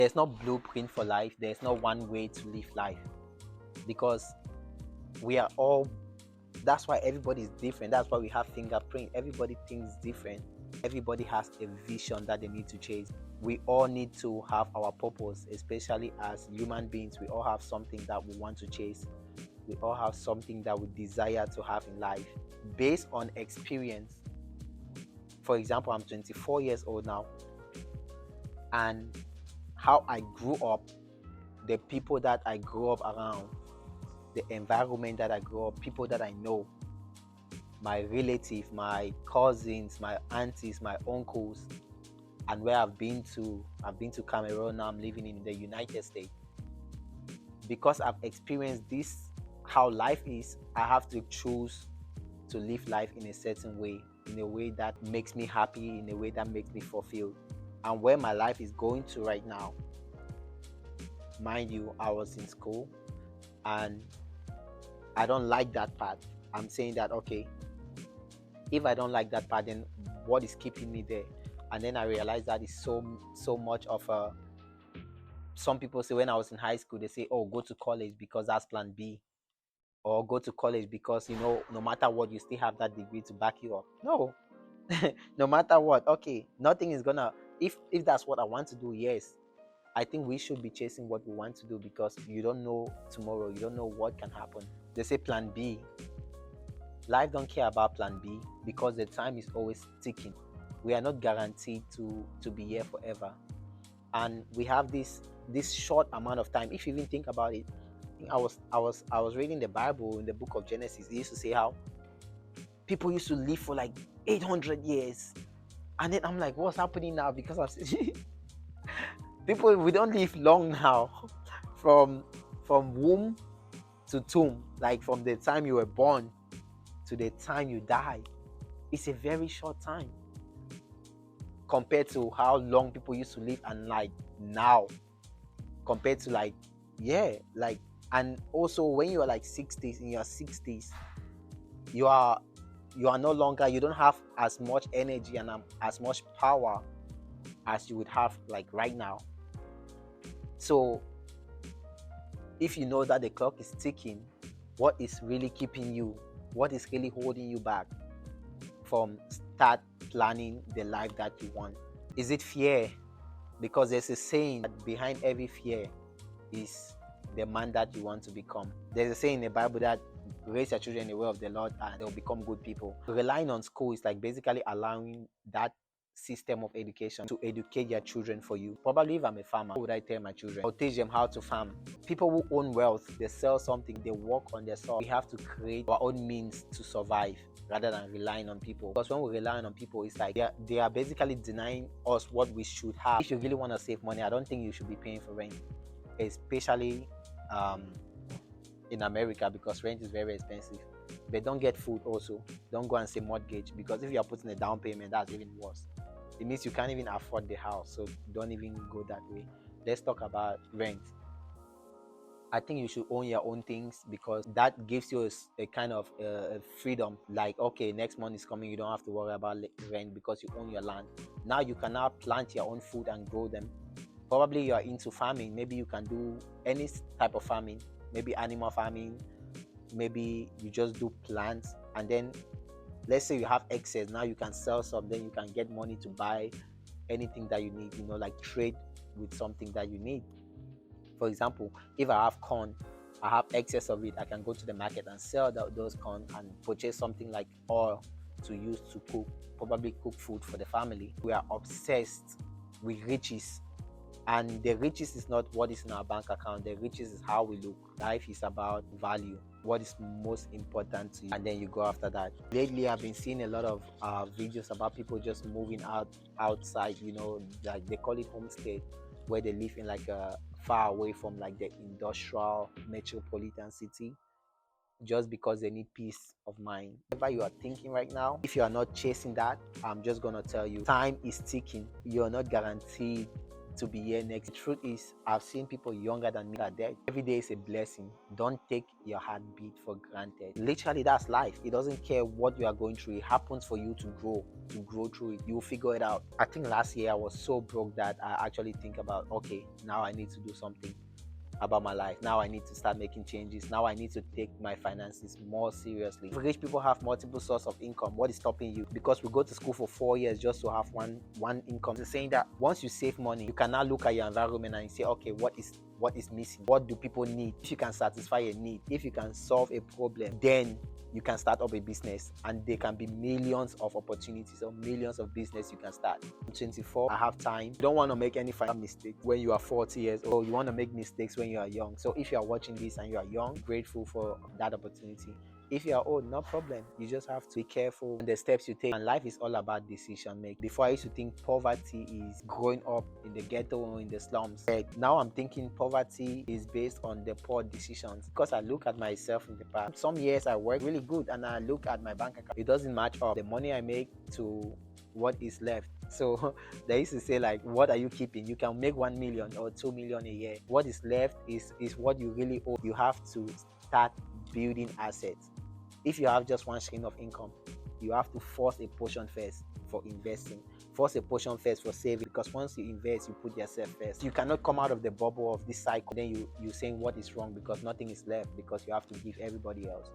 There's no blueprint for life. There's no one way to live life, because we are all, that's why everybody is different. That's why we have fingerprint. Everybody thinks different. Everybody has a vision that they need to chase. We all need to have our purpose, especially as human beings. We all have something that we want to chase. We all have something that we desire to have in life based on experience. For example, I'm 24 years old now, and how I grew up, the people that I grew up around, the environment that I grew up, people that I know, my relatives, my cousins, my aunties, my uncles, and where I've been to Cameroon. Now I'm living in the United States. Because I've experienced this, how life is, I have to choose to live life in a certain way, in a way that makes me happy, in a way that makes me fulfilled. And where my life is going to right now, mind you, I was in school and I don't like that part. I'm saying that, okay, if I don't like that part, then what is keeping me there? And then I realized that is so much of a, some people say when I was in high school, they say, oh, go to college because that's plan B, or go to college because, no matter what, you still have that degree to back you up. No. No matter what, okay, nothing is gonna, if that's what I want to do, yes, I think we should be chasing what we want to do, because you don't know tomorrow, you don't know what can happen. They say plan B. Life don't care about plan B, because the time is always ticking. We are not guaranteed to be here forever, and we have this short amount of time. If you even think about it, I was reading the Bible in the book of Genesis. It used to say how people used to live for like 800 years, and then I'm like, what's happening now? Because I'm people, we don't live long now. from from womb to tomb, like from the time you were born to the time you die, it's a very short time compared to how long people used to live. And like now, compared to like, yeah, like, and also when you are like 60s, in your 60s, you are no longer, you don't have as much energy and as much power as you would have like right now. So if you know that the clock is ticking, what is really keeping you, what is really holding you back from start planning the life that you want? Is it fear? Because there's a saying that behind every fear is the man that you want to become. There's a saying in the Bible that raise your children in the way of the Lord and they'll become good people. Relying on school is like basically allowing that system of education to educate your children for you. Probably if I'm a farmer, what would I tell my children? I'll teach them how to farm. People who own wealth, they sell something, they work on their soil. We have to create our own means to survive rather than relying on people. Because when we rely on people, it's like they are basically denying us what we should have. If you really want to save money, I don't think you should be paying for rent, especially in America, because rent is very expensive. But don't get food also. Don't go and say mortgage, because if you are putting a down payment, that's even worse. It means you can't even afford the house. So don't even go that way. Let's talk about rent. I think you should own your own things, because that gives you a kind of freedom. Like, okay, next month is coming, you don't have to worry about rent because you own your land. Now you can now plant your own food and grow them. Probably you are into farming. Maybe you can do any type of farming, maybe animal farming, maybe you just do plants. And then let's say you have excess, now you can sell some, then you can get money to buy anything that you need, like trade with something that you need. For example, if I have corn, I have excess of it, I can go to the market and sell those corn and purchase something like oil to use to cook, probably cook food for the family. We are obsessed with riches, and the riches is not what is in our bank account. The riches is how we look. Life is about value. What is most important to you, and then you go after that. Lately, I've been seeing a lot of videos about people just moving outside. Like they call it homestead, where they live in like a far away from like the industrial metropolitan city, just because they need peace of mind. Whatever you are thinking right now, if you are not chasing that, I'm just gonna tell you, time is ticking. You're not guaranteed to be here next. The truth is, I've seen people younger than me are dead. Every day is a blessing. Don't take your heartbeat for granted. Literally, that's life. It doesn't care what you are going through. It happens for you to grow through it. You'll figure it out. I think last year I was so broke that I actually think about, okay, now I need to do something about my life. Now I need to start making changes. Now I need to take my finances more seriously. If rich people have multiple sources of income, what is stopping you? Because we go to school for 4 years just to have one income. They're saying that once you save money, you can now look at your environment and say, okay, what is missing? What do people need? If you can satisfy a need, if you can solve a problem, then you can start up a business, and there can be millions of opportunities or millions of business you can start. I'm 24, I have time. You don't want to make any final mistake when you are 40 years old. You want to make mistakes when you are young. So if you are watching this and you are young, grateful for that opportunity. If you are old, no problem. You just have to be careful in the steps you take. And life is all about decision making. Before, I used to think poverty is growing up in the ghetto or in the slums. But now I'm thinking poverty is based on the poor decisions. Because I look at myself in the past. Some years I work really good and I look at my bank account. It doesn't match up the money I make to what is left. So they used to say, like, what are you keeping? You can make 1 million or 2 million a year. What is left is what you really owe. You have to start building assets. If you have just one stream of income, you have to force a portion first for investing, force a portion first for saving, because once you invest, you put yourself first. You cannot come out of the bubble of this cycle. Then you saying what is wrong because nothing is left, because you have to give everybody else,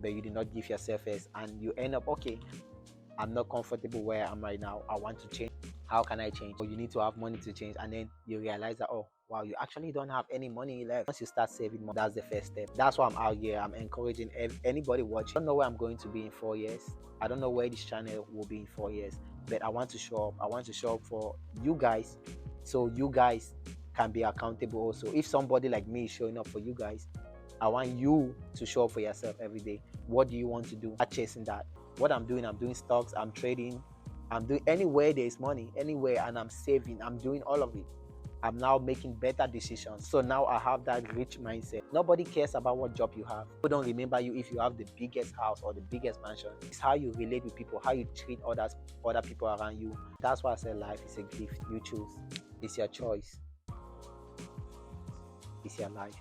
but you did not give yourself first, and you end up, okay, I'm not comfortable where I am right now. I want to change. How can I change? Or you need to have money to change, and then you realize that, oh wow, you actually don't have any money left. Once you start saving more, that's the first step. That's why I'm out here. I'm encouraging anybody watching. I don't know where I'm going to be in 4 years. I don't know where this channel will be in 4 years, but I want to show up. I want to show up for you guys, so you guys can be accountable also. If somebody like me is showing up for you guys, I want you to show up for yourself every day. What do you want to do? Start chasing that. What I'm doing stocks, I'm trading, I'm doing anywhere there is money, anywhere, and I'm saving. I'm doing all of it. I'm now making better decisions. So now I have that rich mindset. Nobody cares about what job you have. People don't remember you if you have the biggest house or the biggest mansion. It's how you relate with people, how you treat other people around you. That's why I say life is a gift. You choose. It's your choice. It's your life.